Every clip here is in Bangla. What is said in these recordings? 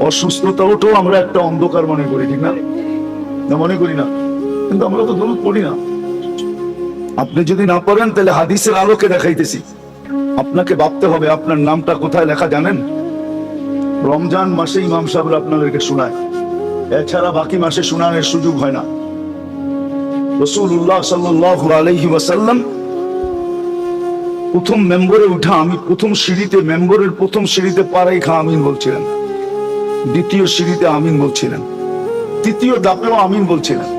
অসুস্থতাটাও আমরা একটা অন্ধকার মনে করি, ঠিক না? না মনে করি না? কিন্তু আমরা তো দরুদ পড়ি না। আপনি যদি না পড়েন তাহলে হাদিসের আলোকে দেখাইতেছি, আপনাকে ভাবতে হবে আপনার নামটা কোথায় লেখা জানেন? রমজান মাসে ইমাম সাহেবরা আপনাদেরকে শোনায়, এছাড়া বাকি মাসে শোনানোর সুযোগ হয় না। রাসূলুল্লাহ সাল্লাল্লাহু আলাইহি ওয়াসাল্লাম প্রথম মেম্বরে উঠা, আমি প্রথম সিঁড়িতে, মেম্বরের প্রথম সিঁড়িতে পা রাইখা আমিন বলছিলেন, দ্বিতীয় সিঁড়িতে আমিন বলছিলেন, তৃতীয় ধাপেও আমিন বলছিলেন।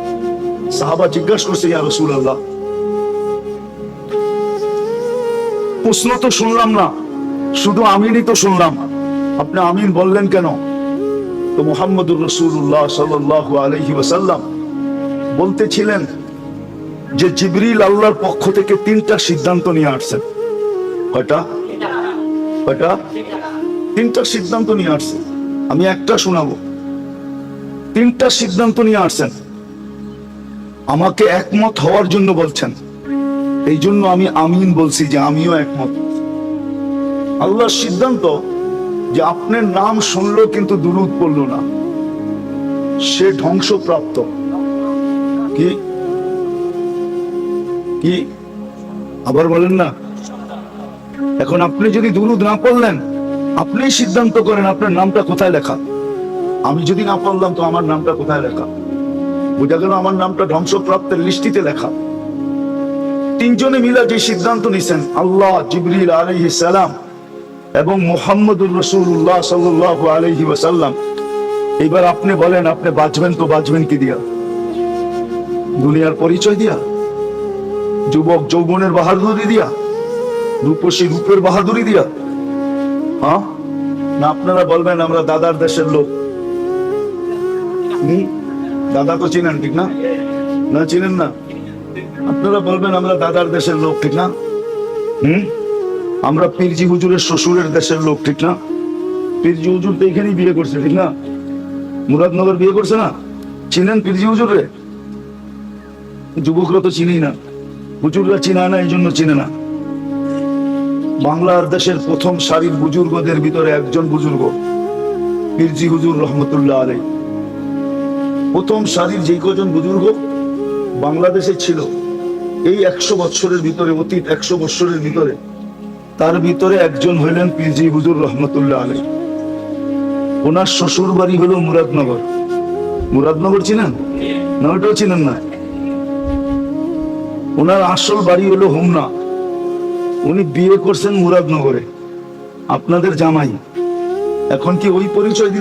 সাহাবা জিজ্ঞাসা করছে, ইয়া রাসূলুল্লাহ, প্রশ্ন তো শুনলাম না, শুধু আমিনই তো শুনলাম, আপনি আমিন বললেন কেন? তো মুহাম্মদুর রাসূলুল্লাহ সাল্লাল্লাহু আলাইহি ওয়াসাল্লাম বলতেছিলেন যে জিবরিল আল্লাহর পক্ষ থেকে 3টা সিদ্ধান্ত নিয়ে আসছেন। কয়টা? 3টা সিদ্ধান্ত নিয়ে আসছেন। আমি একটা শোনাবো। 3টা সিদ্ধান্ত নিয়ে আসছেন, আমাকে একমত হওয়ার জন্য বলছেন, এই জন্য আমি আমিন বলছি যে আমিও একমত। আল্লাহর সিদ্ধান্ত যে আপনার নাম শুনলো কিন্তু দুরূদ পড়লো না, সে ধ্বংসপ্রাপ্ত। কি কি আবার বলেন না? এখন আপনি যদি দুরূদ না পড়লেন, আপনি সিদ্ধান্ত করেন আপনার নামটা কোথায় লেখা। আমি যদি না পড়লাম তো আমার নামটা কোথায় লেখা? বুঝা গেল আমার নামটা ধ্বংসপ্রাপ্তের লিস্টিতে লেখা। 3 জনে মিলে যে সিদ্ধান্ত নিছেন, আল্লাহ, জিবরিল আলাইহিস সালাম এবং মুহাম্মদুর রাসূলুল্লাহ সাল্লাল্লাহু আলাইহি ওয়াসাল্লাম। এবার আপনি বলেন, আপনি বাঁচবেন তো বাঁচবেন কি দিয়া? দুনিয়ার পরিচয় দিয়া? যুবক যৌবনের বাহাদুরি দিয়া? রূপসী রূপের বাহাদুরি দিয়া? হ্যাঁ, না আপনারা বলবেন আমরা দাদার দেশের লোক। দাদা তো চিনেন, ঠিক না? না চিনেন না? আপনারা বলবেন আমরা দাদার দেশের লোক, ঠিক না? আমরা পীরজি হুজুরের শ্বশুরের দেশের লোক, ঠিক না? পীরজি হুজুর তো এখানেই বিয়ে করছে, ঠিক না? মুরাদনগর বিয়ে করছে না? চিনেন পীরজি হুজুরে? যুবকরা তো চিনেই না, হুজুররা চিনা না, এই জন্য চিনে না। বাংলার দেশের প্রথম সারির বুজুর্গদের ভিতরে একজন বুজুর্গ পীরজি হুজুর রহমতুল্লাহ আলাইহি। প্রথম সারির যেই কজন বুজুর্গ বাংলাদেশে ছিল এই 100 বছরের ভিতরে, অতীত 100 বছরের ভিতরে, তার ভিতরে একজন হইলেন পীরজি হুজুর রহমতুল্লাহ আলাইহি। ওনার শ্বশুর বাড়ি হলো মুরাদনগর। মুরাদনগর চিনেন না? ওটাও চিনেন না? ওনার আসল বাড়ি হলো হোমনা। উনি বিয়ে করছেন মুরাদনগরে, আপনাদের জামাই। এখন কি ওই পরিচয় দিলে